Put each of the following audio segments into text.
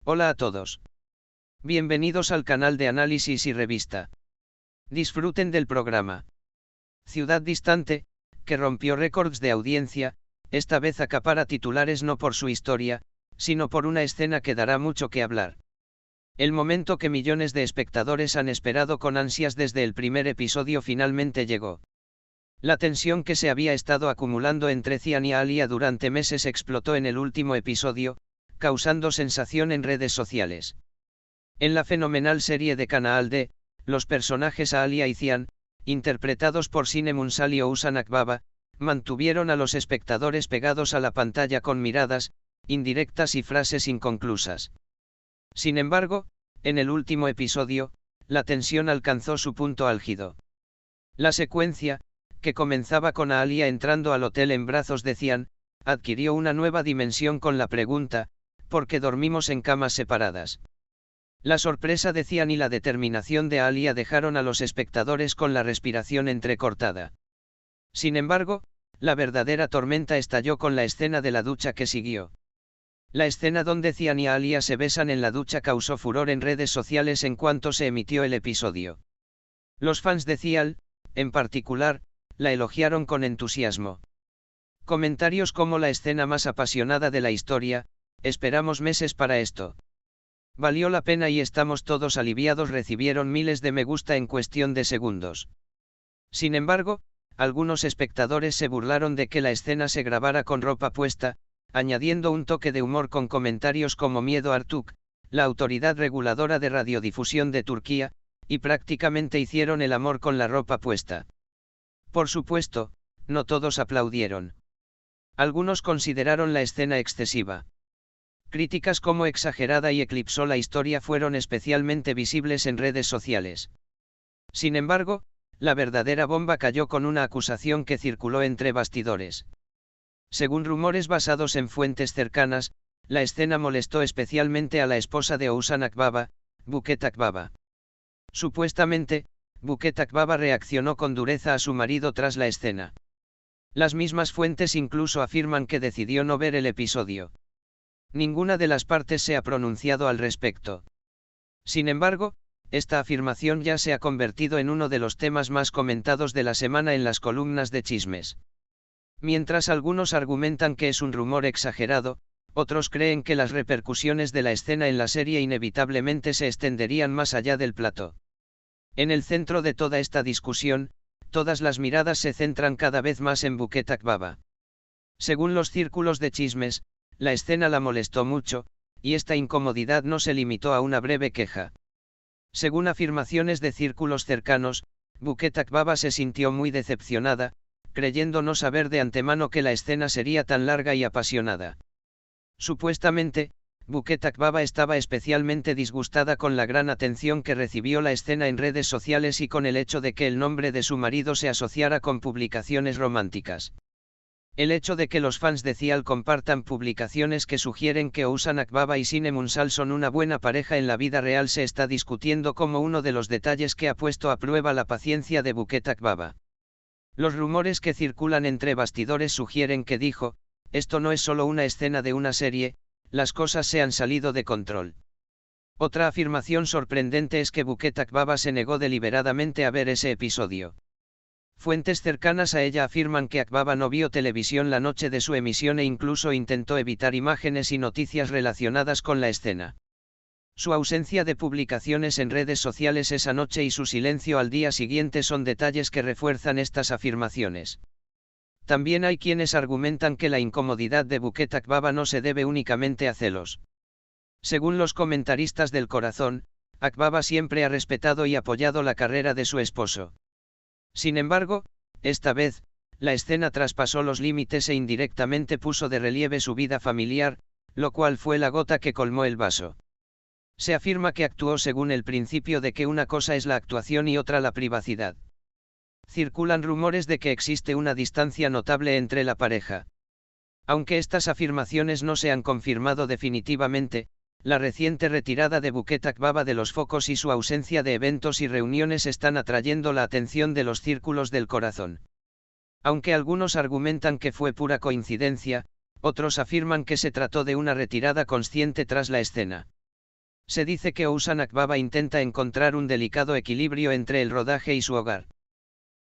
Hola a todos. Bienvenidos al canal de análisis y revista. Disfruten del programa. Ciudad distante, que rompió récords de audiencia, esta vez acapara titulares no por su historia, sino por una escena que dará mucho que hablar. El momento que millones de espectadores han esperado con ansias desde el primer episodio finalmente llegó. La tensión que se había estado acumulando entre Cian y Alia durante meses explotó en el último episodio, causando sensación en redes sociales. En la fenomenal serie de Canal D, los personajes Alia y Cian, interpretados por Sine Munsal y Oushan Akbaba, mantuvieron a los espectadores pegados a la pantalla con miradas, indirectas y frases inconclusas. Sin embargo, en el último episodio, la tensión alcanzó su punto álgido. La secuencia, que comenzaba con Alia entrando al hotel en brazos de Cian, adquirió una nueva dimensión con la pregunta: ¿por qué dormimos en camas separadas? La sorpresa de Cian y la determinación de Alia dejaron a los espectadores con la respiración entrecortada. Sin embargo, la verdadera tormenta estalló con la escena de la ducha que siguió. La escena donde Cian y Alia se besan en la ducha causó furor en redes sociales en cuanto se emitió el episodio. Los fans de Cian, en particular, la elogiaron con entusiasmo. Comentarios como: la escena más apasionada de la historia, esperamos meses para esto. Valió la pena y estamos todos aliviados recibieron miles de me gusta en cuestión de segundos. Sin embargo, algunos espectadores se burlaron de que la escena se grabara con ropa puesta, añadiendo un toque de humor con comentarios como miedo Artuk, la autoridad reguladora de radiodifusión de Turquía, y prácticamente hicieron el amor con la ropa puesta. Por supuesto, no todos aplaudieron. Algunos consideraron la escena excesiva. Críticas como exagerada y eclipsó la historia fueron especialmente visibles en redes sociales. Sin embargo, la verdadera bomba cayó con una acusación que circuló entre bastidores. Según rumores basados en fuentes cercanas, la escena molestó especialmente a la esposa de Oushan Akbaba, Buket Akbaba. Supuestamente, Buket Akbaba reaccionó con dureza a su marido tras la escena. Las mismas fuentes incluso afirman que decidió no ver el episodio. Ninguna de las partes se ha pronunciado al respecto. Sin embargo, esta afirmación ya se ha convertido en uno de los temas más comentados de la semana en las columnas de chismes. Mientras algunos argumentan que es un rumor exagerado, otros creen que las repercusiones de la escena en la serie inevitablemente se extenderían más allá del plató. En el centro de toda esta discusión, todas las miradas se centran cada vez más en Buket Akbaba. Según los círculos de chismes, la escena la molestó mucho, y esta incomodidad no se limitó a una breve queja. Según afirmaciones de círculos cercanos, Buket Akbaba se sintió muy decepcionada, creyendo no saber de antemano que la escena sería tan larga y apasionada. Supuestamente, Buket Akbaba estaba especialmente disgustada con la gran atención que recibió la escena en redes sociales y con el hecho de que el nombre de su marido se asociara con publicaciones románticas. El hecho de que los fans de Cian compartan publicaciones que sugieren que Oushan Akbaba y Sine Munsal son una buena pareja en la vida real se está discutiendo como uno de los detalles que ha puesto a prueba la paciencia de Buket Akbaba. Los rumores que circulan entre bastidores sugieren que dijo: esto no es solo una escena de una serie, las cosas se han salido de control. Otra afirmación sorprendente es que Buket Akbaba se negó deliberadamente a ver ese episodio. Fuentes cercanas a ella afirman que Akbaba no vio televisión la noche de su emisión e incluso intentó evitar imágenes y noticias relacionadas con la escena. Su ausencia de publicaciones en redes sociales esa noche y su silencio al día siguiente son detalles que refuerzan estas afirmaciones. También hay quienes argumentan que la incomodidad de Buket Akbaba no se debe únicamente a celos. Según los comentaristas del corazón, Akbaba siempre ha respetado y apoyado la carrera de su esposo. Sin embargo, esta vez, la escena traspasó los límites e indirectamente puso de relieve su vida familiar, lo cual fue la gota que colmó el vaso. Se afirma que actuó según el principio de que una cosa es la actuación y otra la privacidad. Circulan rumores de que existe una distancia notable entre la pareja. Aunque estas afirmaciones no se han confirmado definitivamente, la reciente retirada de Buket Akbaba de los focos y su ausencia de eventos y reuniones están atrayendo la atención de los círculos del corazón. Aunque algunos argumentan que fue pura coincidencia, otros afirman que se trató de una retirada consciente tras la escena. Se dice que Ousan Akbaba intenta encontrar un delicado equilibrio entre el rodaje y su hogar.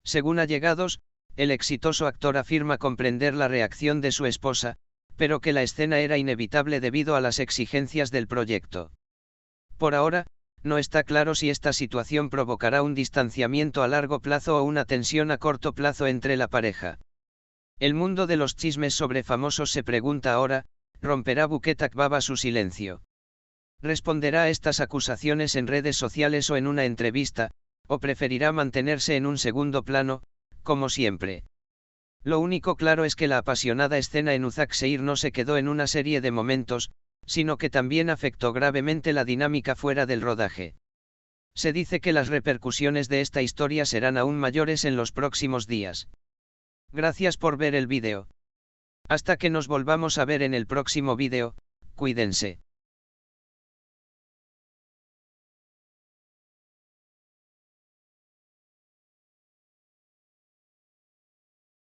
Según allegados, el exitoso actor afirma comprender la reacción de su esposa, pero que la escena era inevitable debido a las exigencias del proyecto. Por ahora, no está claro si esta situación provocará un distanciamiento a largo plazo o una tensión a corto plazo entre la pareja. El mundo de los chismes sobre famosos se pregunta ahora, ¿romperá Buket Akbaba su silencio? ¿Responderá a estas acusaciones en redes sociales o en una entrevista, o preferirá mantenerse en un segundo plano, como siempre? Lo único claro es que la apasionada escena en Uzak Seir no se quedó en una serie de momentos, sino que también afectó gravemente la dinámica fuera del rodaje. Se dice que las repercusiones de esta historia serán aún mayores en los próximos días. Gracias por ver el vídeo. Hasta que nos volvamos a ver en el próximo vídeo, cuídense.